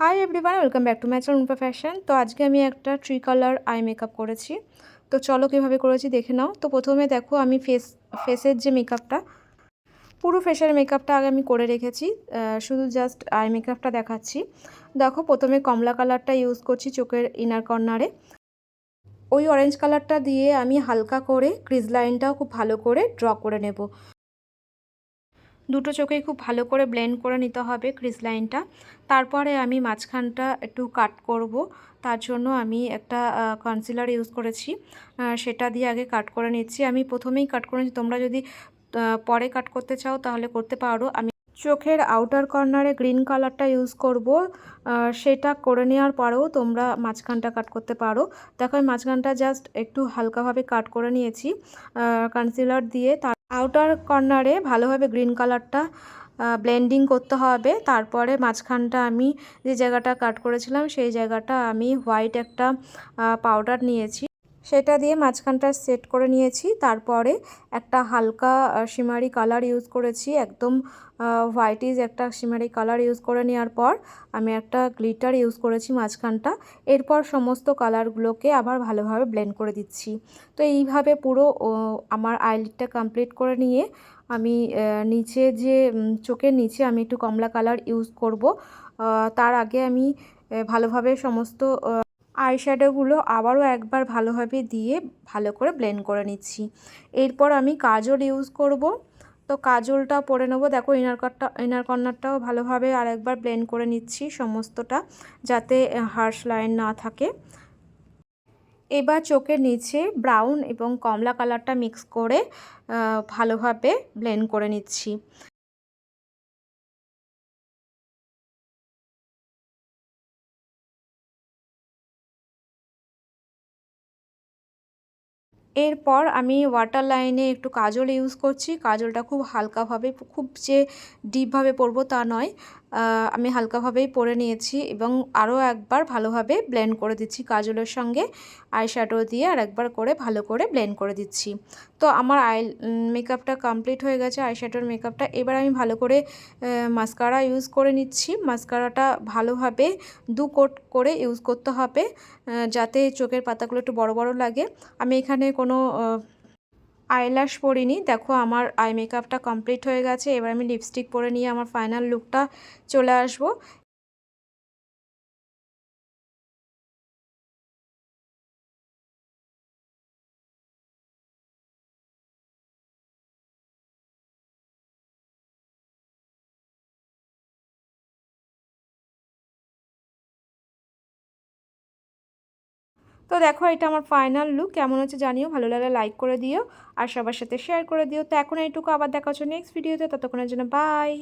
Hi everyone, welcome back to my channel Rumpa fashion. তো আজকে আমি একটা ট্রি কালার আই মেকআপ করেছি। তো চলো কীভাবে করেছি দেখে নাও। তো প্রথমে দেখো আমি ফেসের যে মেকআপটা, পুরো ফেসের মেকআপটা আগে আমি করে রেখেছি, শুধু জাস্ট আই মেকআপটা দেখাচ্ছি। দেখো প্রথমে কমলা কালারটা ইউজ করছি চোখের ইনার কর্নারে। ওই অরেঞ্জ কালারটা দিয়ে আমি হালকা করে ক্রিজ লাইনটাও খুব ভালো করে ড্র করে নেব। দুটো চোখেই খুব ভালো করে ব্লেন্ড করে নিতে হবে ক্রিজ লাইনটা। তারপরে আমি মাঝখানটা একটু কাট করব। তার জন্য আমি একটা কনসিলার ইউজ করেছি, সেটা দিয়ে আগে কাট করে নিচ্ছি। আমি প্রথমেই কাট করে নিচ্ছি, তোমরা যদি পরে কাট করতে চাও তাহলে করতে পারো। আমি চোখের আউটার কর্নারে গ্রিন কালারটা ইউজ করব, সেটা করে নেওয়ার পরেও তোমরা মাঝখানটা কাট করতে পারো। দেখো আমি মাঝখানটা জাস্ট একটু হালকাভাবে কাট করে নিয়েছি কনসিলার দিয়ে। তার আউটার কর্নারে ভালোভাবে গ্রিন কালারটা ব্লেন্ডিং করতে হবে। তারপরে মাঝখানটা আমি যে জায়গাটা কাট করেছিলাম সেই জায়গাটা আমি হোয়াইট একটা পাউডার নিয়েছি, সেটা দিয়ে মাঝখানটা সেট করে নিয়েছি। তারপরে একটা হালকা শিমারি কালার ইউজ করেছি, একদম হোয়াইটিজ একটা শিমারি কালার ইউজ করে নেওয়ার পর আমি একটা গ্লিটার ইউজ করেছি মাঝখানটা। এরপর সমস্ত কালারগুলোকে আবার ভালোভাবে ব্লেন্ড করে দিচ্ছি। তো এইভাবে পুরো আমার আইলিডটা কমপ্লিট করে নিয়ে আমি নিচে যে চোখের নিচে আমি একটু কমলা কালার ইউজ করব। তার আগে আমি ভালোভাবে সমস্ত আইশ্যাডোগুলো আবারও একবার ভালোভাবে দিয়ে ভালো করে ব্লেন্ড করে নিচ্ছি। এরপর আমি কাজল ইউজ করব। তো কাজলটা পরে নেবো। দেখো ইনার কর্নারটাও ভালোভাবে আরেকবার ব্লেন্ড করে নিচ্ছি সমস্তটা, যাতে হার্শ লাইন না থাকে। এবার চোখের নিচে ব্রাউন এবং কমলা কালারটা মিক্স করে ভালোভাবে ব্লেন্ড করে নিচ্ছি। এরপর আমি ওয়াটার লাইনে একটু কাজল ইউজ করছি। কাজলটা খুব হালকাভাবে, খুব যে ডিপভাবে পরবো তা নয়, আমি হালকাভাবেই পরে নিয়েছি এবং আরও একবার ভালোভাবে ব্লেন্ড করে দিচ্ছি কাজলের সঙ্গে। আইশ্যাডো দিয়ে আর একবার করে ভালো করে ব্লেন্ড করে দিচ্ছি। তো আমার মেকআপটা কমপ্লিট হয়ে গেছে, আইশ্যাডোর মেকআপটা। এবার আমি ভালো করে মাস্কারা ইউজ করে নিচ্ছি। মাস্কারাটা ভালোভাবে 2 কোট করে ইউজ করতে হবে, যাতে চোখের পাতাগুলো একটু বড় বড় লাগে। আমি এখানে কোনো আইল্যাশ পরিনি। দেখো আমার আই মেকআপটা কমপ্লিট হয়ে গেছে। এবার আমি লিপস্টিক পরে নিয়ে আমার ফাইনাল লুকটা চলে আসবো। তো দেখো এটা আমার ফাইনাল লুক। কেমন হচ্ছে জানিও, ভালো লাগলে লাইক করে দিও আর সবার সাথে শেয়ার করে দিও। তো এখন এইটুকু, আবার দেখা হচ্ছে নেক্সট ভিডিওতে। ততক্ষণের জন্য বাই।